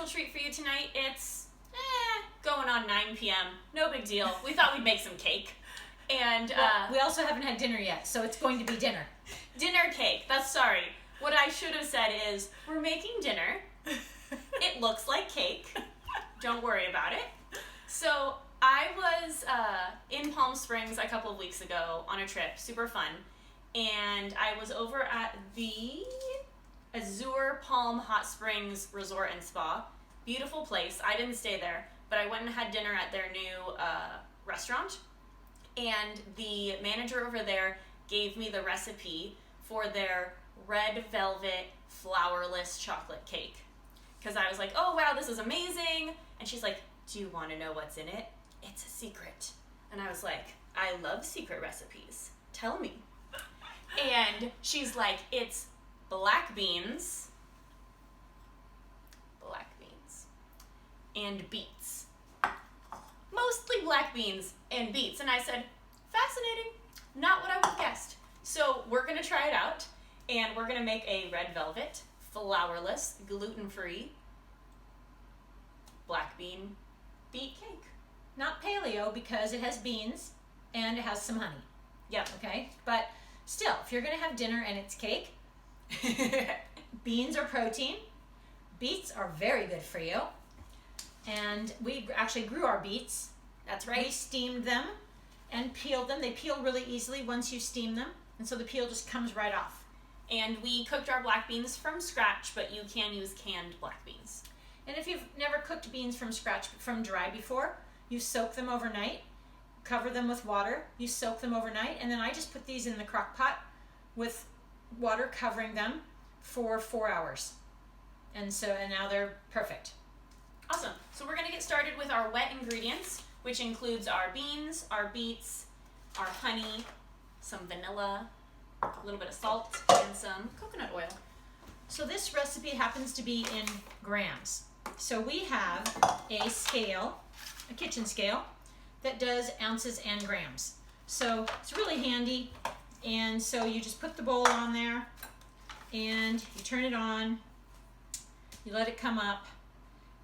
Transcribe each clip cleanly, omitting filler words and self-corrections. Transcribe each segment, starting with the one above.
special treat for you tonight. It's going on 9 p.m. No big deal. We thought we'd make some cake. And we also haven't had dinner yet, so it's going to be dinner. Dinner cake. Sorry. What I should have said is, we're making dinner. It looks like cake. Don't worry about it. So I was in Palm Springs a couple of weeks ago on a trip, super fun. And I was over at the Azure Palm Hot Springs Resort and Spa. Beautiful place. I didn't stay there, but I went and had dinner at their new restaurant. And the manager over there gave me the recipe for their red velvet flourless chocolate cake. Because I was like, oh wow, this is amazing. And she's like, do you want to know what's in it? It's a secret. And I was like, I love secret recipes. Tell me. And she's like, it's black beans, and beets. Mostly black beans and beets. And I said, fascinating, not what I would have guessed. So we're going to try it out, and we're going to make a red velvet, flourless, gluten-free, black bean beet cake. Not paleo because it has beans and it has some honey. Yep. Okay? But still, if you're going to have dinner and it's cake, beans are protein. Beets are very good for you. And we actually grew our beets. That's right. We steamed them and peeled them. They peel really easily once you steam them. And so the peel just comes right off. And we cooked our black beans from scratch, but you can use canned black beans. And if you've never cooked beans from scratch, from dry before, you soak them overnight, cover them with water, you soak them overnight, and then I just put these in the crock pot with water covering them for 4 hours. And now they're perfect. Awesome. So we're going to get started with our wet ingredients, which includes our beans, our beets, our honey, some vanilla, a little bit of salt, and some coconut oil. So this recipe happens to be in grams. So we have a scale, a kitchen scale, that does ounces and grams. So it's really handy. And so you just put the bowl on there and you turn it on, you let it come up,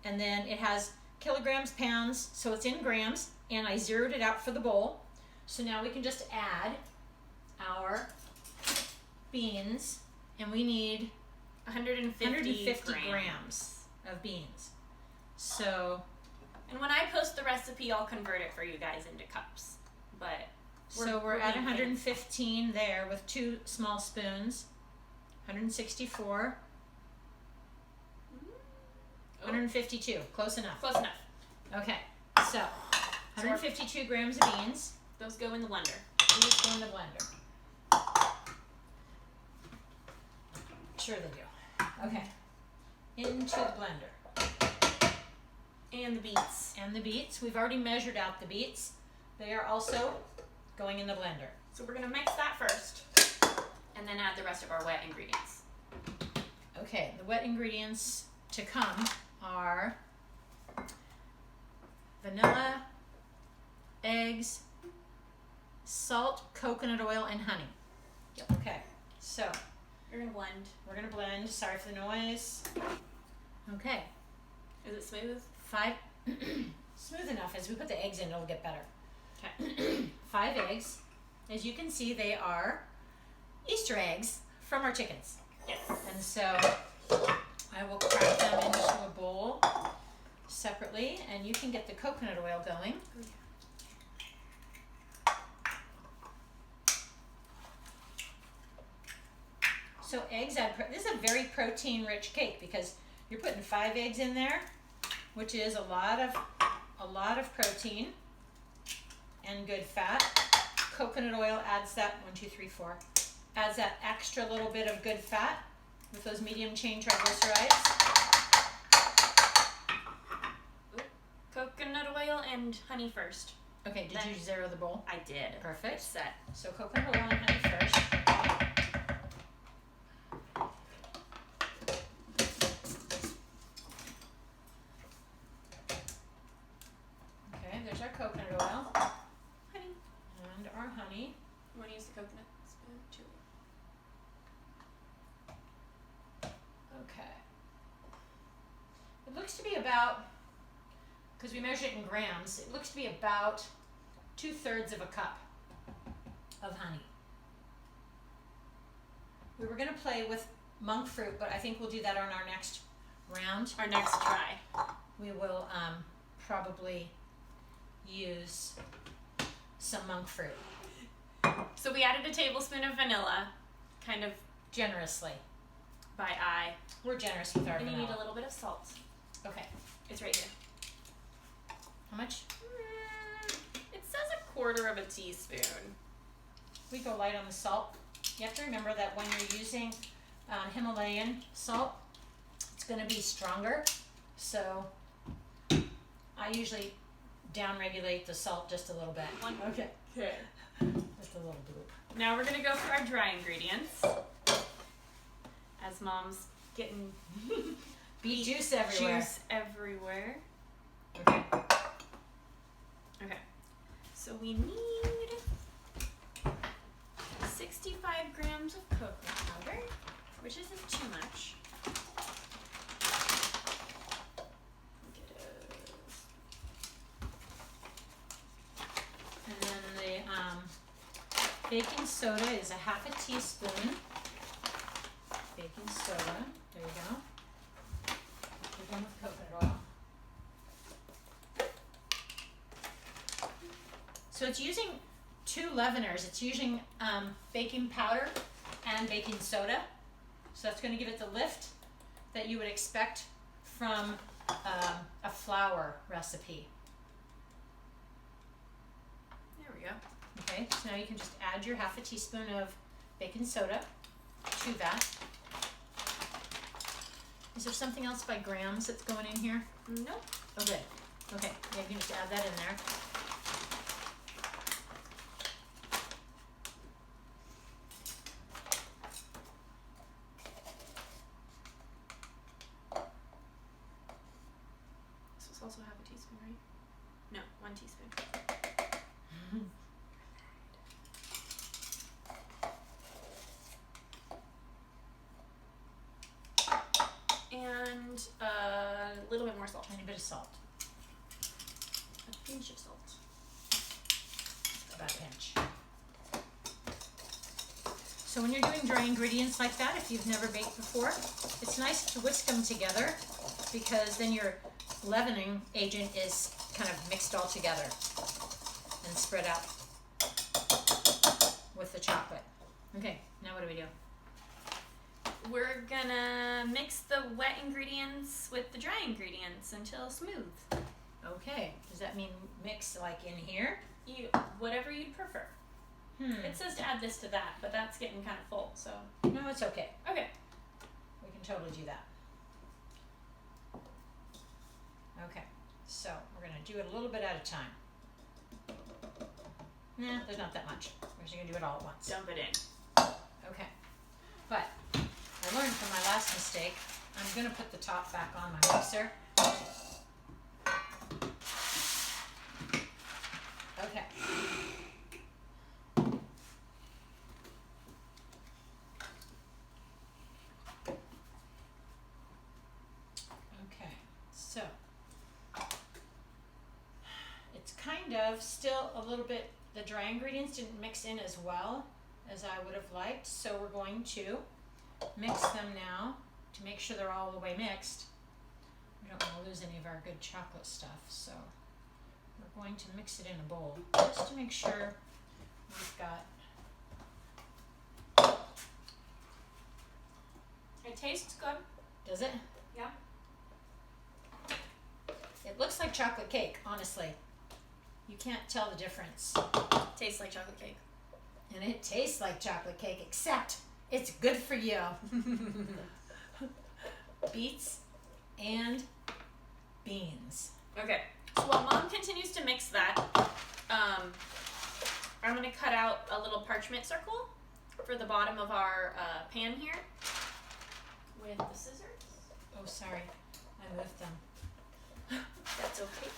and then it has kilograms, pounds, so it's in grams, and I zeroed it out for the bowl. So now we can just add our beans, and we need 150 grams of beans. So, and when I post the recipe, I'll convert it for you guys into cups. But we're at 115 there with 2 small spoons. 164. 152. Close enough. Close enough. Okay. So 152 grams of beans. Those go in the blender. These go in the blender. Sure they do. Okay. Into the blender. And the beets. And the beets. We've already measured out the beets. They are also going in the blender. So we're going to mix that first, and then add the rest of our wet ingredients. Okay, the wet ingredients to come are vanilla, eggs, salt, coconut oil, and honey. Yep. Okay, so We're going to blend. we're going to blend. Sorry for the noise. Okay. Is it smooth? 5, smooth enough. As we put the eggs in, it'll get better. Okay. 5 eggs. As you can see, they are Easter eggs from our chickens. Yes. And so I will crack them into a bowl separately, and you can get the coconut oil going. So eggs add, this is a very protein-rich cake because you're putting 5 eggs in there, which is a lot of protein and good fat. Coconut oil adds that, 1, 2, 3, 4, adds that extra little bit of good fat with those medium chain triglycerides. Coconut oil and honey first. Okay, did you zero the bowl? I did. Perfect. It's set. So coconut oil and honey first. Okay, there's our coconut oil. Honey. And our honey. You want to use the coconut spoon too? Okay. It looks to be about, because we measure it in grams, it looks to be about 2/3 of a cup of honey. We were going to play with monk fruit, but I think we'll do that on our next round. Our next try. We will probably use some monk fruit. So we added a tablespoon of vanilla, kind of Generously. by eye. We're generous with our And you vanilla. need a little bit of salt. Okay. It's right here. How much? It says 1/4 teaspoon. We go light on the salt. You have to remember that when you're using Himalayan salt, it's going to be stronger. So I usually down-regulate the salt just a little bit. Okay. Just a little bloop. Now we're gonna go for our dry ingredients. As Mom's getting Beet juice everywhere. juice everywhere. Okay. Okay. So we need 65 grams of cocoa powder, which isn't too much. And then the baking soda is 1/2 teaspoon. Baking soda. There you go. We're done with coconut oil. So it's using 2 leaveners. It's using baking powder and baking soda. So that's going to give it the lift that you would expect from a flour recipe. There we go. Okay, so now you can just add your 1/2 teaspoon of baking soda to that. Is there something else by grams that's going in here? Nope. Oh, good. Okay, yeah, you can just add that in there. This was also 1/2 teaspoon, right? No, 1 teaspoon. And a little bit more salt. Tiny bit of salt. A pinch of salt. About an inch. So when you're doing dry ingredients like that, if you've never baked before, it's nice to whisk them together because then your leavening agent is kind of mixed all together and spread out with the chocolate. Okay, now what do we do? We're gonna mix the wet ingredients with the dry ingredients until smooth. Okay, does that mean mix like in here? Whatever you'd prefer. It says to add this to that, but that's getting kind of full, so. No, it's okay. Okay. We can totally do that. Okay, so we're going to do it a little bit at a time. Nah, there's not that much. We're just going to do it all at once. Dump it in. Okay, but I learned from my last mistake. I'm going to put the top back on my mixer. Okay. Okay, so it's kind of still a little bit, the dry ingredients didn't mix in as well as I would have liked, so we're going to mix them now to make sure they're all the way mixed. We don't want to lose any of our good chocolate stuff, so we're going to mix it in a bowl just to make sure we've got. It tastes good. Does it? Yeah. It looks like chocolate cake, honestly. You can't tell the difference. Tastes like chocolate cake. And it tastes like chocolate cake, except it's good for you. Beets and beans. Okay. So while Mom continues to mix that, I'm going to cut out a little parchment circle for the bottom of our pan here with the scissors. Oh, sorry. I moved them. That's okay.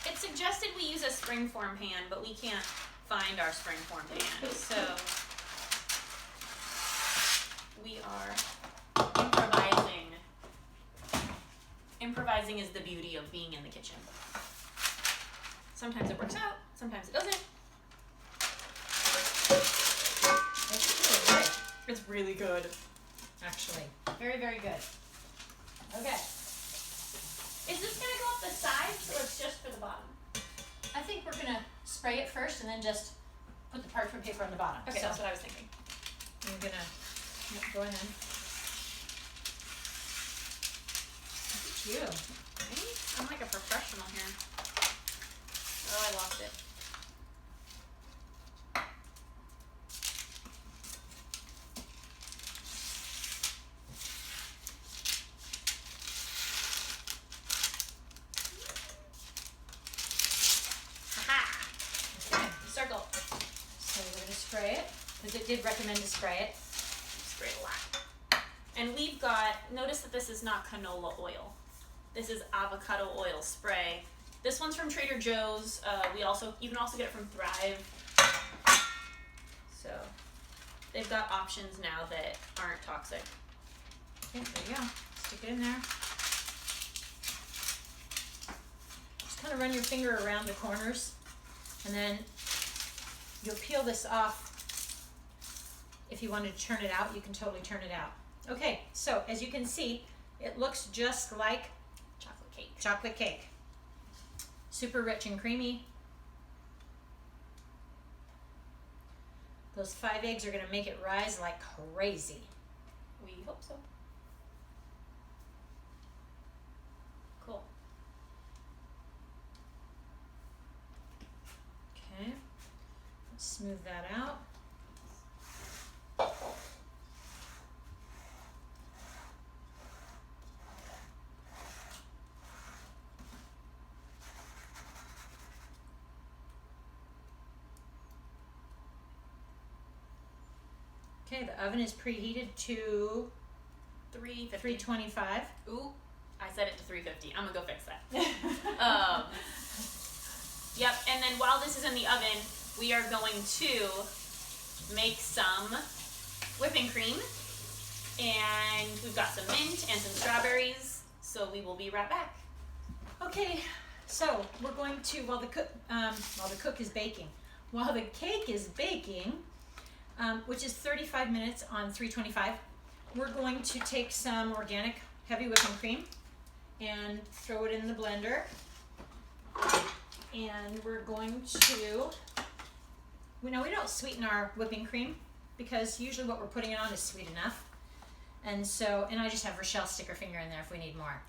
It's suggested we use a springform pan, but we can't find our springform pan, so we are improvising is the beauty of being in the kitchen. Sometimes it works out, sometimes it doesn't. It's really good. Actually. Very, very good. Okay. Is this going to go up the sides or it's just for the bottom? I think we're going to spray it first and then just put the parchment paper on the bottom. Okay, so that's what I was thinking. I'm going to go ahead. Look at you. Right? I'm like a professional here. Oh, I lost it. Circle. So we're going to spray it, because it did recommend to spray it. Spray it a lot. And we've got, notice that this is not canola oil. This is avocado oil spray. This one's from Trader Joe's. You can also get it from Thrive. So they've got options now that aren't toxic. Okay, there you go. Stick it in there. Just kind of run your finger around the corners, and then you'll peel this off. If you want to turn it out, you can totally turn it out. Okay, so as you can see, it looks just like Chocolate cake. chocolate cake. Super rich and creamy. Those 5 eggs are going to make it rise like crazy. We hope so. Cool. Okay, let's smooth that out. Okay, the oven is preheated to 350. 325. Ooh, I set it to 350. I'm gonna go fix that. Yep, and then while this is in the oven, we are going to make some whipping cream. And we've got some mint and some strawberries, so we will be right back. Okay, so we're going to, while the cake is baking, which is 35 minutes on 325, we're going to take some organic heavy whipping cream and throw it in the blender. And we're going to, we don't sweeten our whipping cream because usually what we're putting it on is sweet enough. And so, and I just have Rachelle stick her finger in there if we need more.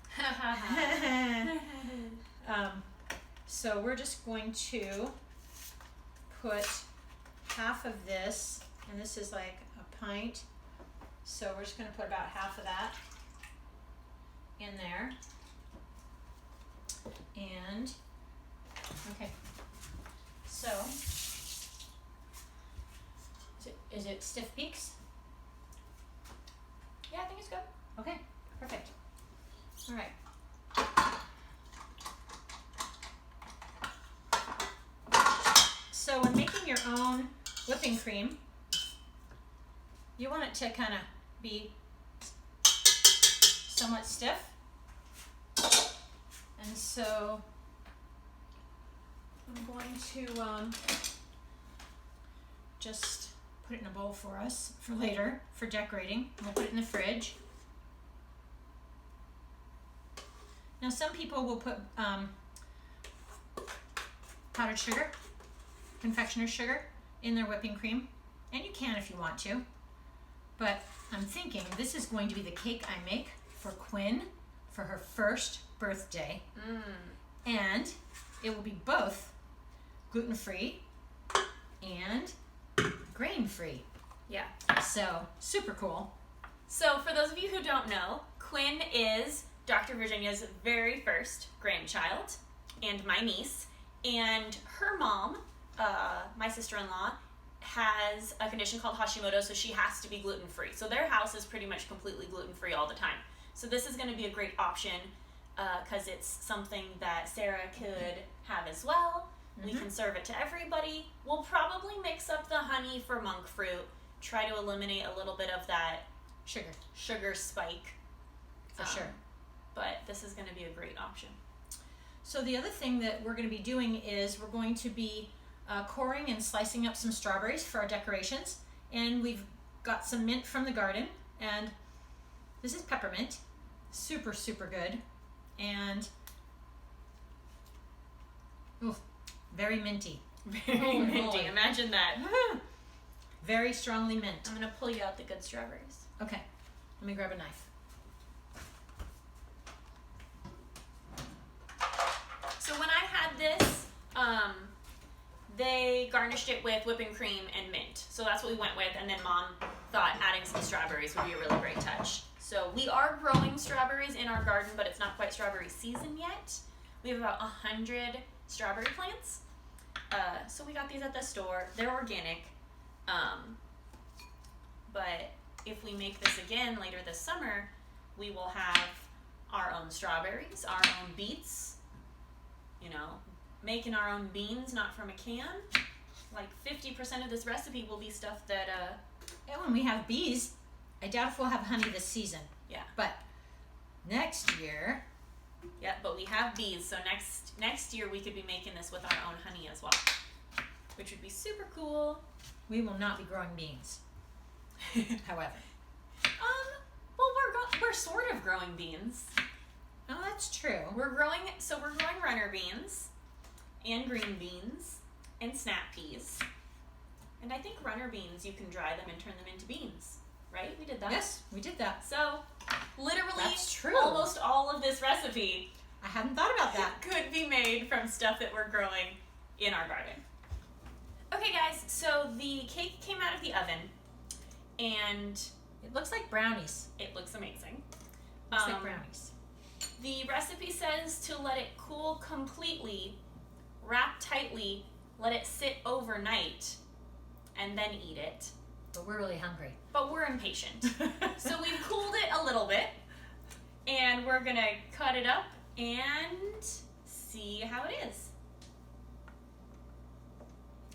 So we're just going to put half of this, and this is like a pint. So we're just going to put about half of that in there. And, okay. So, is it stiff peaks? Yeah, I think it's good. Okay, perfect. All right. So when making your own whipping cream, you want it to kind of be somewhat stiff. And so I'm going to just put it in a bowl for us for later, for decorating. We'll put it in the fridge. Now some people will put powdered sugar, confectioner's sugar, in their whipping cream. And you can if you want to. But I'm thinking this is going to be the cake I make for Quinn for her first birthday. And it will be both gluten-free and grain-free. Yeah. So, super cool. So for those of you who don't know, Quinn is Dr. Virginia's very first grandchild and my niece. And her mom, my sister-in-law, has a condition called Hashimoto, so she has to be gluten-free. So their house is pretty much completely gluten-free all the time. So this is going to be a great option because it's something that Sarah could have as well. We can serve it to everybody. We'll probably mix up the honey for monk fruit, try to eliminate a little bit of that Sugar. sugar spike. For sure. but this is going to be a great option. So the other thing that we're going to be doing is we're going to be coring and slicing up some strawberries for our decorations. And we've got some mint from the garden, and this is peppermint. Super, super good. And oof, very minty. Very minty. Imagine that. Very strongly mint. I'm going to pull you out the good strawberries. Okay, let me grab a knife. So when I had this, they garnished it with whipping cream and mint. So that's what we went with, and then Mom thought adding some strawberries would be a really great touch. So we are growing strawberries in our garden, but it's not quite strawberry season yet. We have about 100 strawberry plants. So we got these at the store. They're organic. But if we make this again later this summer, we will have our own strawberries, our own beets, you know, making our own beans, not from a can. Like 50% of this recipe will be stuff that, And when we have bees, I doubt if we'll have honey this season. yeah. But next year, Yeah, but we have bees, so next year we could be making this with our own honey as well, which would be super cool. we will not be growing beans, however. Well, we're sort of growing beans. Oh, that's true. We're growing runner beans, and green beans, and snap peas, and I think runner beans you can dry them and turn them into beans, right? We did that. Yes, we did that. So, literally, That's true. almost all of this recipe I hadn't thought about that. could be made from stuff that we're growing in our garden. Okay, guys, so the cake came out of the oven, and It looks like brownies. it looks amazing. Looks like brownies. The recipe says to let it cool completely, wrap tightly, let it sit overnight, and then eat it. But we're really hungry. But we're impatient. So we've cooled it a little bit, and we're gonna cut it up and see how it is.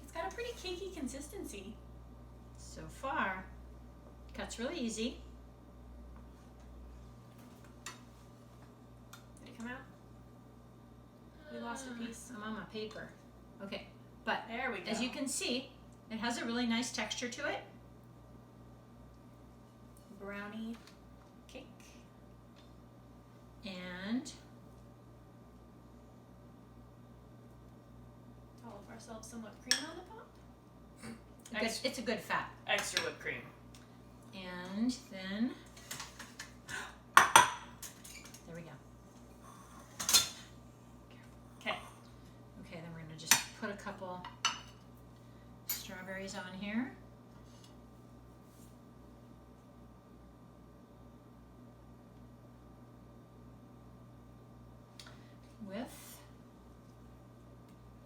It's got a pretty cakey consistency. So far, cuts really easy. Did it come out? We lost a piece. I'm on my paper. Okay, but There we go. as you can see, it has a really nice texture to it. Brownie cake. And All of ourselves some whipped cream on the top. it's a good fat. Extra whipped cream. And then, there we go. Okay. Okay, then we're gonna just put a couple strawberries on here. With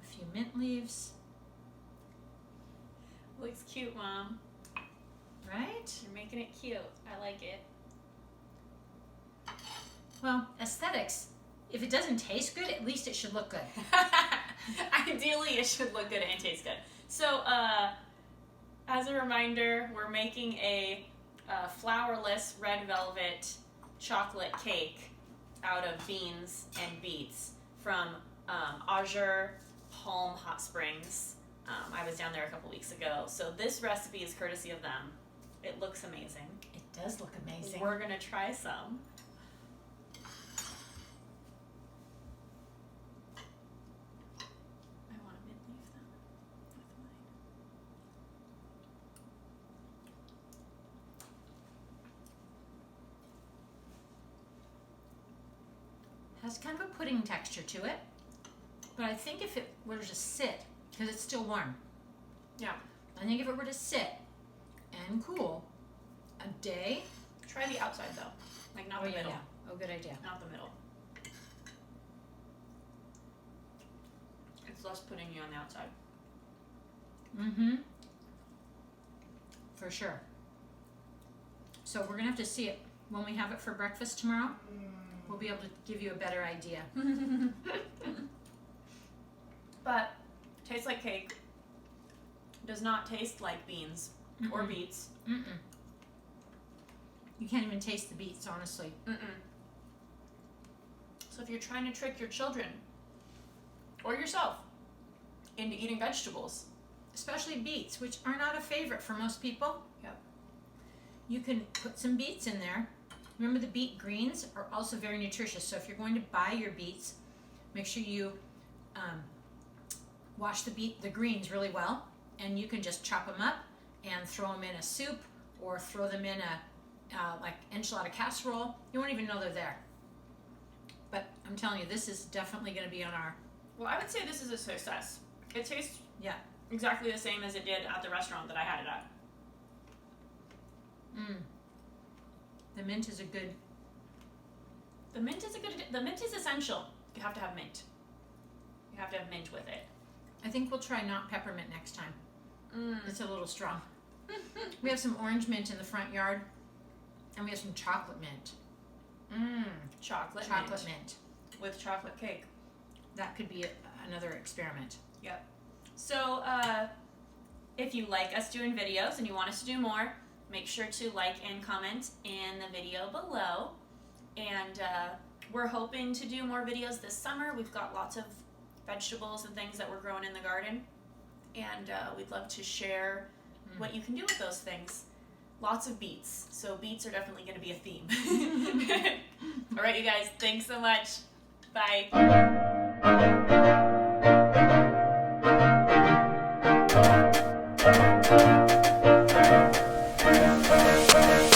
a few mint leaves, Looks cute, Mom. right? You're making it cute. I like it. Well, aesthetics. If it doesn't taste good, at least it should look good. Ideally, it should look good and taste good. So, as a reminder, we're making a flourless red velvet chocolate cake out of beans and beets from Azure Palm Hot Springs. I was down there a couple weeks ago. So this recipe is courtesy of them. It looks amazing. It does look amazing. We're gonna try some. I want a mint leaf though with mine. Has kind of a pudding texture to it, but I think if it were to sit, because it's still warm, Yeah. I think if it were to sit and cool a day, Try the outside though, like not the middle. Yeah. Oh, good idea. Not the middle. It's less puddingy on the outside. Mm-hmm. For sure. So we're gonna have to see it when we have it for breakfast tomorrow. We'll be able to give you a better idea. But tastes like cake. Does not taste like beans or beets. Mm-mm. You can't even taste the beets, honestly. Mm-mm. So if you're trying to trick your children or yourself into eating vegetables, especially beets, which are not a favorite for most people. Yep. You can put some beets in there. Remember, the beet greens are also very nutritious. So if you're going to buy your beets, make sure you wash the greens really well, and you can just chop them up and throw them in a soup or throw them in a like enchilada casserole. You won't even know they're there. But I'm telling you, this is definitely going to be on our... Well, I would say this is a success. It tastes Yeah. exactly the same as it did at the restaurant that I had it at. The mint is a good... The mint is essential. You have to have mint. You have to have mint with it. I think we'll try not peppermint next time. It's a little strong. We have some orange mint in the front yard, and we have some chocolate mint. Chocolate mint. With chocolate cake. That could be another experiment. Yep. So, if you like us doing videos and you want us to do more, make sure to like and comment in the video below. And we're hoping to do more videos this summer. We've got lots of vegetables and things that we're growing in the garden. And we'd love to share what you can do with those things. Lots of beets. So beets are definitely going to be a theme. All right, you guys. Thanks so much. Bye.